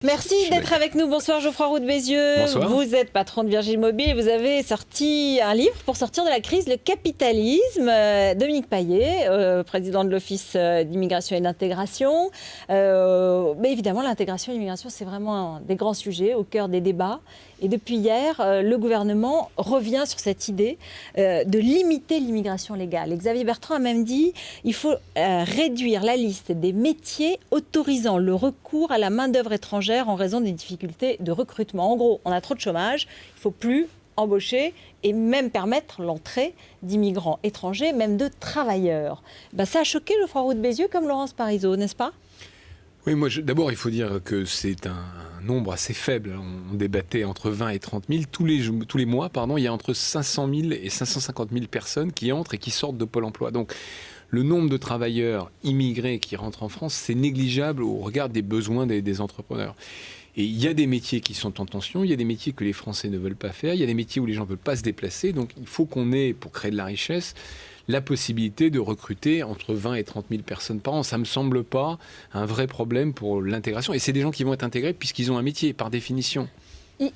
Merci d'être avec nous. Bonsoir Geoffroy Roux de Bézieux. Bonsoir. Vous êtes patron de Virgin Mobile. Vous avez sorti un livre pour sortir de la crise, le capitalisme. Dominique Paillet, président de l'Office d'immigration et d'intégration. Mais évidemment, l'intégration et l'immigration, c'est vraiment un des grands sujets au cœur des débats. Et depuis hier, le gouvernement revient sur cette idée de limiter l'immigration légale. Et Xavier Bertrand a même dit qu'il faut réduire la liste des métiers autorisant le recours à la main-d'œuvre étrangère en raison des difficultés de recrutement. En gros, on a trop de chômage, il ne faut plus embaucher et même permettre l'entrée d'immigrants étrangers, même de travailleurs. Ça a choqué Geoffroy Roux de Bézieux comme Laurence Parisot, n'est-ce pas ? Oui, d'abord, il faut dire que c'est un nombre assez faible. On débattait entre 20 et 30 000. Tous les mois, il y a entre 500 000 et 550 000 personnes qui entrent et qui sortent de Pôle emploi. Donc, le nombre de travailleurs immigrés qui rentrent en France, c'est négligeable au regard des besoins des entrepreneurs. Et il y a des métiers qui sont en tension, il y a des métiers que les Français ne veulent pas faire, il y a des métiers où les gens ne veulent pas se déplacer. Donc, il faut qu'on ait, pour créer de la richesse, la possibilité de recruter entre 20 et 30 000 personnes par an. Ça ne me semble pas un vrai problème pour l'intégration. Et c'est des gens qui vont être intégrés puisqu'ils ont un métier, par définition.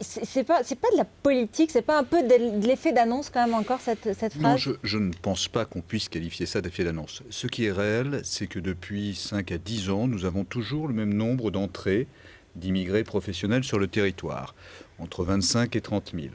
C'est pas de la politique, c'est pas un peu de l'effet d'annonce quand même encore cette phrase ? Non, je ne pense pas qu'on puisse qualifier ça d'effet d'annonce. Ce qui est réel, c'est que depuis 5 à 10 ans, nous avons toujours le même nombre d'entrées d'immigrés professionnels sur le territoire, entre 25 et 30 000.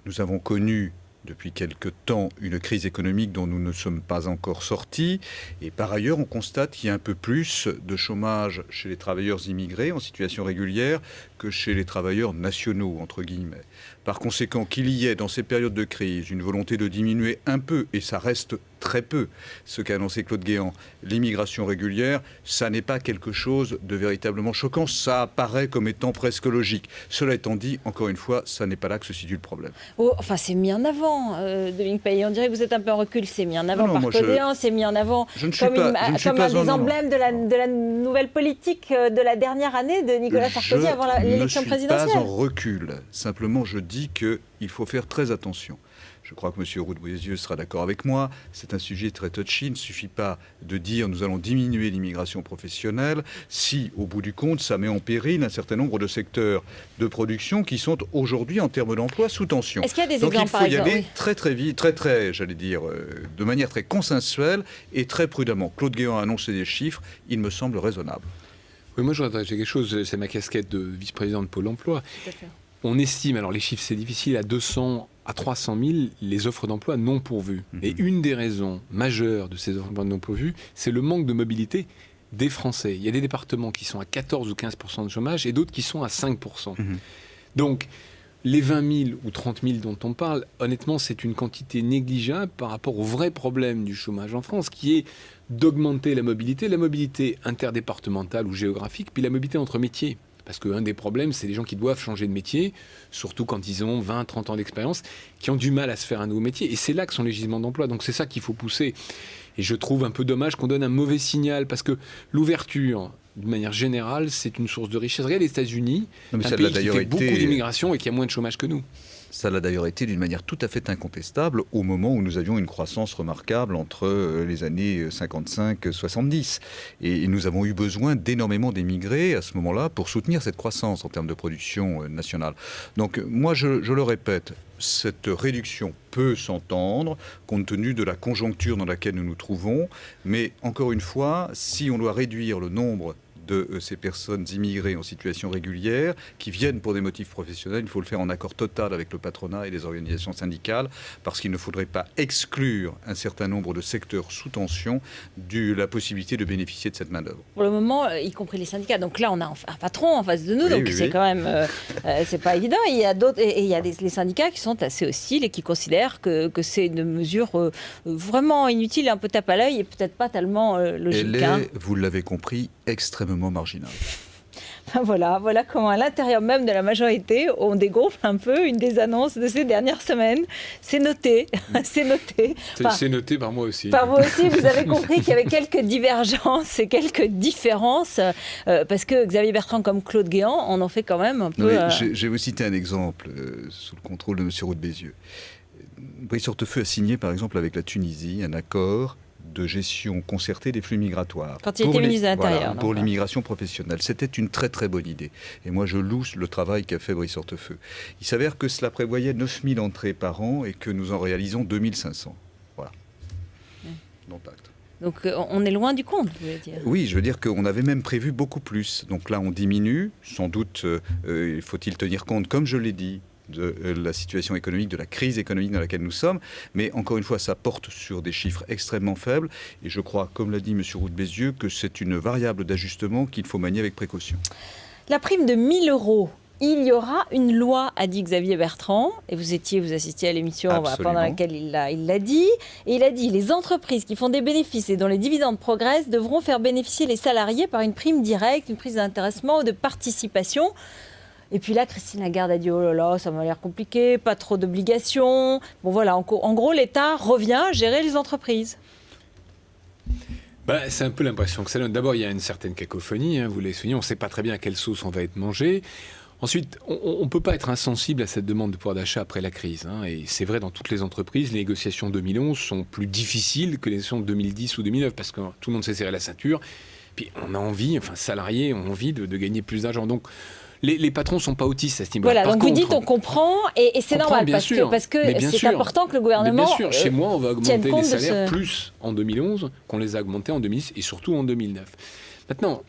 Nous avons connu depuis quelque temps une crise économique dont nous ne sommes pas encore sortis. Et par ailleurs, on constate qu'il y a un peu plus de chômage chez les travailleurs immigrés en situation régulière que chez les travailleurs nationaux, entre guillemets. Par conséquent, qu'il y ait dans ces périodes de crise une volonté de diminuer un peu, et ça reste très peu, ce qu'a annoncé Claude Guéant, l'immigration régulière, ça n'est pas quelque chose de véritablement choquant, ça apparaît comme étant presque logique. Cela étant dit, encore une fois, ça n'est pas là que se situe le problème. C'est mis en avant, Dominique Paillet. On dirait que vous êtes un peu en recul. C'est mis en avant par Claude Guéant, c'est mis en avant comme un des emblèmes de la nouvelle politique de la dernière année de Nicolas Sarkozy avant l'élection présidentielle. Je ne suis pas en recul. Simplement, je dis qu'il faut faire très attention. Je crois que M. Roux de Bézieux sera d'accord avec moi. C'est un sujet très touchy. Il ne suffit pas de dire nous allons diminuer l'immigration professionnelle si, au bout du compte, ça met en péril un certain nombre de secteurs de production qui sont aujourd'hui, en termes d'emploi, sous tension. Est-ce qu'il y a des Donc exemples, il faut y aller très très vite, j'allais dire, de manière très consensuelle et très prudemment. Claude Guéant a annoncé des chiffres, il me semble raisonnable. Oui, moi je voudrais ajouter quelque chose, c'est ma casquette de vice-président de Pôle emploi. On estime, alors les chiffres c'est difficile, à 200 à 300 000 les offres d'emploi non pourvues. Et une des raisons majeures de ces offres d'emploi non pourvues, c'est le manque de mobilité des Français. Il y a des départements qui sont à 14 ou 15% de chômage et d'autres qui sont à 5%. Donc, les 20 000 ou 30 000 dont on parle, honnêtement, c'est une quantité négligeable par rapport au vrai problème du chômage en France, qui est d'augmenter la mobilité interdépartementale ou géographique, puis la mobilité entre métiers. Parce qu'un des problèmes, c'est les gens qui doivent changer de métier, surtout quand ils ont 20, 30 ans d'expérience, qui ont du mal à se faire un nouveau métier. Et c'est là que sont les gisements d'emploi. Donc c'est ça qu'il faut pousser. Et je trouve un peu dommage qu'on donne un mauvais signal, parce que l'ouverture, d'une manière générale, c'est une source de richesse. Regardez les États-Unis, un pays qui fait beaucoup d'immigration et qui a moins de chômage que nous. Ça l'a d'ailleurs été d'une manière tout à fait incontestable au moment où nous avions une croissance remarquable entre les années 55-70. Et nous avons eu besoin d'énormément d'émigrés à ce moment-là pour soutenir cette croissance en termes de production nationale. Donc moi, je le répète, cette réduction peut s'entendre compte tenu de la conjoncture dans laquelle nous nous trouvons. Mais encore une fois, si on doit réduire le nombre de ces personnes immigrées en situation régulière qui viennent pour des motifs professionnels, il faut le faire en accord total avec le patronat et les organisations syndicales, parce qu'il ne faudrait pas exclure un certain nombre de secteurs sous tension de la possibilité de bénéficier de cette main-d'œuvre. Pour le moment, y compris les syndicats. Donc là, on a un patron en face de nous, donc c'est quand même c'est pas évident. Il y a d'autres, et il y a les syndicats qui sont assez hostiles et qui considèrent que c'est une mesure vraiment inutile, un peu tape à l'œil et peut-être pas tellement logique. Elle est, vous l'avez compris, extrêmement marginal. Voilà comment à l'intérieur même de la majorité, on dégonfle un peu une des annonces de ces dernières semaines. C'est noté, c'est noté. C'est noté par moi aussi. Par vous aussi, vous avez compris qu'il y avait quelques divergences et quelques différences, parce que Xavier Bertrand comme Claude Guéant, on en fait quand même un peu... Je vais vous citer un exemple sous le contrôle de M. Roux de Bézieux. Brice Hortefeux a signé par exemple avec la Tunisie un accord de gestion concertée des flux migratoires. Quand il était ministre de l'Intérieur. Pour l'immigration professionnelle. C'était une très très bonne idée. Et moi je loue le travail qu'a fait Brice Hortefeux. Il s'avère que cela prévoyait 9000 entrées par an et que nous en réalisons 2500. Voilà. Dont acte. Donc on est loin du compte, vous voulez dire. Oui, je veux dire qu'on avait même prévu beaucoup plus. Donc là on diminue. Sans doute faut-il tenir compte, comme je l'ai dit, de la situation économique, de la crise économique dans laquelle nous sommes. Mais encore une fois, ça porte sur des chiffres extrêmement faibles. Et je crois, comme l'a dit M. Roux de Bézieux, que c'est une variable d'ajustement qu'il faut manier avec précaution. La prime de 1 000 €, il y aura une loi, a dit Xavier Bertrand. Et vous assistiez à l'émission pendant laquelle il l'a dit. Et il a dit, les entreprises qui font des bénéfices et dont les dividendes progressent devront faire bénéficier les salariés par une prime directe, une prise d'intéressement ou de participation. Et puis là, Christine Lagarde a dit « Oh là là, ça m'a l'air compliqué, pas trop d'obligations ». Bon voilà, en gros, l'État revient gérer les entreprises. C'est un peu l'impression que ça donne. D'abord, il y a une certaine cacophonie, vous l'avez souligné, on ne sait pas très bien à quelle sauce on va être mangé. Ensuite, on ne peut pas être insensible à cette demande de pouvoir d'achat après la crise. Et c'est vrai dans toutes les entreprises, les négociations de 2011 sont plus difficiles que les négociations de 2010 ou 2009, parce que tout le monde s'est serré la ceinture. Puis on a envie, salariés ont envie de gagner plus d'argent. Donc, les patrons ne sont pas autistes à ce niveau-là. Voilà, donc vous dites on comprend, et c'est normal, parce que c'est important que le gouvernement bien sûr, chez moi, on va augmenter les salaires plus en 2011 qu'on les a augmentés en 2010 et surtout en 2009. Maintenant,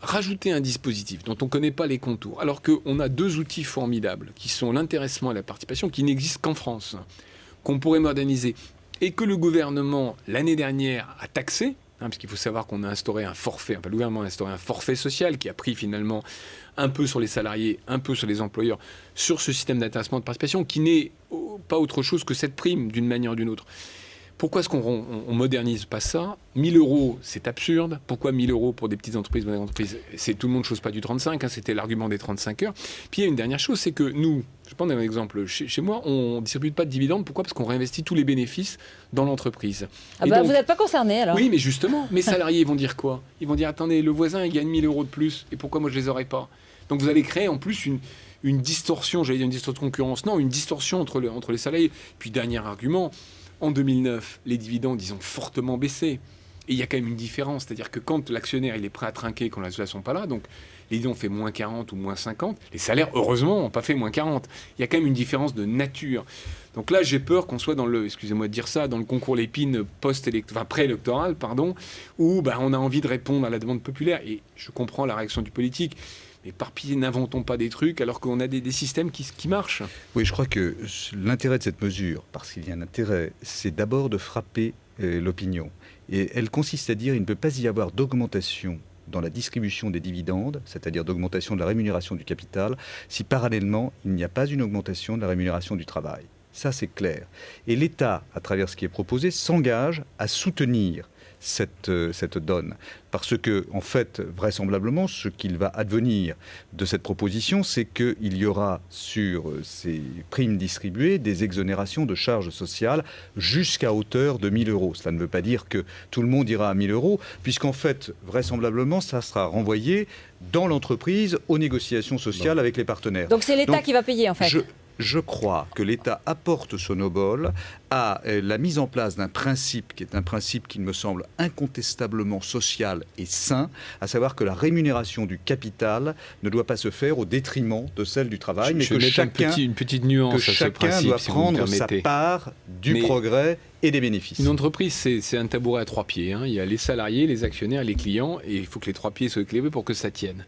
rajouter un dispositif dont on ne connaît pas les contours, alors qu'on a 2 outils formidables, qui sont l'intéressement et la participation, qui n'existent qu'en France, qu'on pourrait moderniser, et que le gouvernement, l'année dernière, a taxé, parce qu'il faut savoir qu'on a instauré un forfait, le gouvernement a instauré un forfait social qui a pris finalement un peu sur les salariés, un peu sur les employeurs, sur ce système d'intéressement de participation qui n'est pas autre chose que cette prime d'une manière ou d'une autre. Pourquoi est-ce qu'on ne modernise pas ça ? 1 000 €, c'est absurde. Pourquoi 1 000 € pour des petites entreprises, moyennes entreprises ? C'est tout le monde chose pas du 35, c'était l'argument des 35 heures. Puis il y a une dernière chose, c'est que nous, je prends un exemple, chez moi, on ne distribue pas de dividendes. Pourquoi ? Parce qu'on réinvestit tous les bénéfices dans l'entreprise. Donc, vous n'êtes pas concerné alors ? Oui, mais justement, mes salariés vont dire quoi ? Ils vont dire, attendez, le voisin, il gagne 1 000 € de plus, et pourquoi moi je ne les aurais pas ? Donc vous allez créer en plus une distorsion, j'allais dire une distorsion de concurrence, non, une distorsion entre les salariés. Puis dernier argument, en 2009, les dividendes, ils ont fortement baissé. Et il y a quand même une différence, c'est-à-dire que quand l'actionnaire il est prêt à trinquer quand les résultats ne sont pas là, donc les dividendes fait moins 40 ou moins 50, les salaires, heureusement, n'ont pas fait moins 40. Il y a quand même une différence de nature. Donc là, j'ai peur qu'on soit dans le, excusez-moi de dire ça, dans le concours Lépine préélectoral, où on a envie de répondre à la demande populaire. Et je comprends la réaction du politique. Mais par pitié, n'inventons pas des trucs alors qu'on a des systèmes qui marchent. Oui, je crois que l'intérêt de cette mesure, parce qu'il y a un intérêt, c'est d'abord de frapper l'opinion. Et elle consiste à dire qu'il ne peut pas y avoir d'augmentation dans la distribution des dividendes, c'est-à-dire d'augmentation de la rémunération du capital, si parallèlement il n'y a pas une augmentation de la rémunération du travail. Ça, c'est clair. Et l'État, à travers ce qui est proposé, s'engage à soutenir cette donne. Parce que, en fait, vraisemblablement, ce qu'il va advenir de cette proposition, c'est qu'il y aura sur ces primes distribuées des exonérations de charges sociales jusqu'à hauteur de 1 000 €. Cela ne veut pas dire que tout le monde ira à 1 000 €, puisqu'en fait, vraisemblablement, ça sera renvoyé dans l'entreprise aux négociations sociales avec les partenaires. Donc c'est l'État qui va payer, en fait. Je crois que l'État apporte son obol à la mise en place d'un principe qui est un principe qui me semble incontestablement social et sain, à savoir que la rémunération du capital ne doit pas se faire au détriment de celle du travail, mais que chacun, une petite nuance que chacun doit prendre sa part du progrès et des bénéfices. Une entreprise, c'est un tabouret à 3 pieds. Il y a les salariés, les actionnaires, les clients, et il faut que les 3 pieds soient équilibrés pour que ça tienne.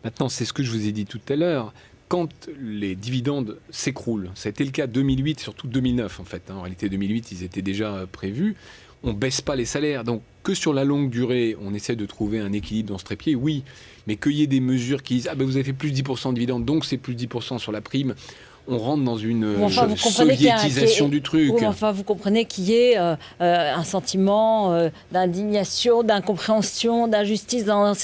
Maintenant, c'est ce que je vous ai dit tout à l'heure. Quand les dividendes s'écroulent, ça a été le cas 2008, surtout 2009 en fait. En réalité 2008, ils étaient déjà prévus. On ne baisse pas les salaires. Donc que sur la longue durée, on essaie de trouver un équilibre dans ce trépied, oui. Mais qu'il y ait des mesures qui disent « Ah ben vous avez fait plus de 10% de dividendes, donc c'est plus de 10% sur la prime », on rentre dans une soviétisation du truc. Enfin, vous comprenez qu'il y ait un sentiment d'indignation, d'incompréhension, d'injustice devant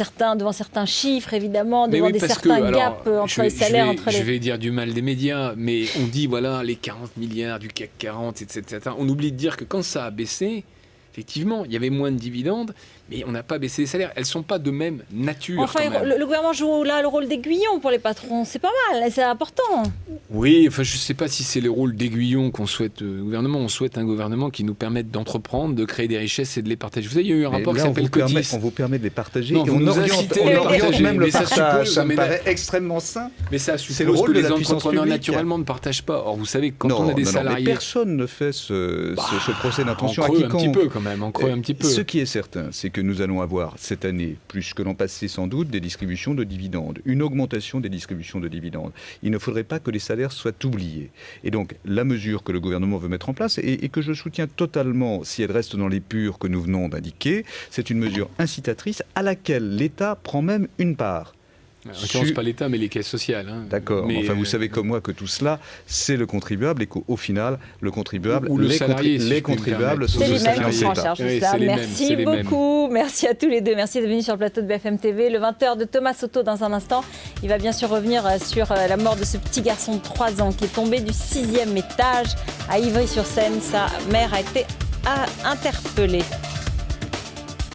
certains chiffres, évidemment, devant certains gaps entre les salaires. Je vais dire du mal des médias, mais on dit, voilà, les 40 milliards du CAC 40, etc. On oublie de dire que quand ça a baissé, effectivement, il y avait moins de dividendes, Mais on n'a pas baissé les salaires. Elles ne sont pas de même nature. Enfin, quand même. le gouvernement joue là le rôle d'aiguillon pour les patrons. C'est pas mal, c'est important. Oui, enfin, je ne sais pas si c'est le rôle d'aiguillon qu'on souhaite au gouvernement. On souhaite un gouvernement qui nous permette d'entreprendre, de créer des richesses et de les partager. Vous savez, il y a eu un rapport qui s'appelle Cotis. On vous permet de les partager. Non, et vous on nous oriente incitez à les partager, même le mais ça partage. suppose- Ça me mais paraît extrêmement sain. Mais ça C'est le suppose rôle que de les la puissance entrepreneurs publique. naturellement ne partagent pas. Or, vous savez, quand non, on a des mais salariés... personne ne fait ce procès d'intention à on creuse quiconque. un petit peu quand même, on creuse un petit peu. Ce qui est certain, c'est que nous allons avoir cette année, plus que l'an passé sans doute, des distributions de dividendes, une augmentation des distributions de dividendes. Il ne faudrait pas que les salaires soient oubliés. Et donc, la mesure que le gouvernement veut mettre en place, et que je soutiens totalement si elle reste dans les purs que nous venons d'indiquer, c'est une mesure incitatrice à laquelle l'État prend même une part. En l'occurrence, pas l'État, mais les caisses sociales. Hein. D'accord, mais enfin vous savez comme moi que tout cela, c'est le contribuable et qu'au final, le contribuable, ou le salarié, si les je puis me contribuables permettre. sont C'est ceux les qui mêmes financent qui prennent en l'État. charge Oui, ça. c'est les mêmes, Merci c'est les mêmes. beaucoup. Merci à tous les deux. Merci d'être venus sur le plateau de BFM TV. Le 20h de Thomas Soto dans un instant. Il va bien sûr revenir sur la mort de ce petit garçon de 3 ans qui est tombé du 6e étage à Ivry-sur-Seine. Sa mère a été interpellée.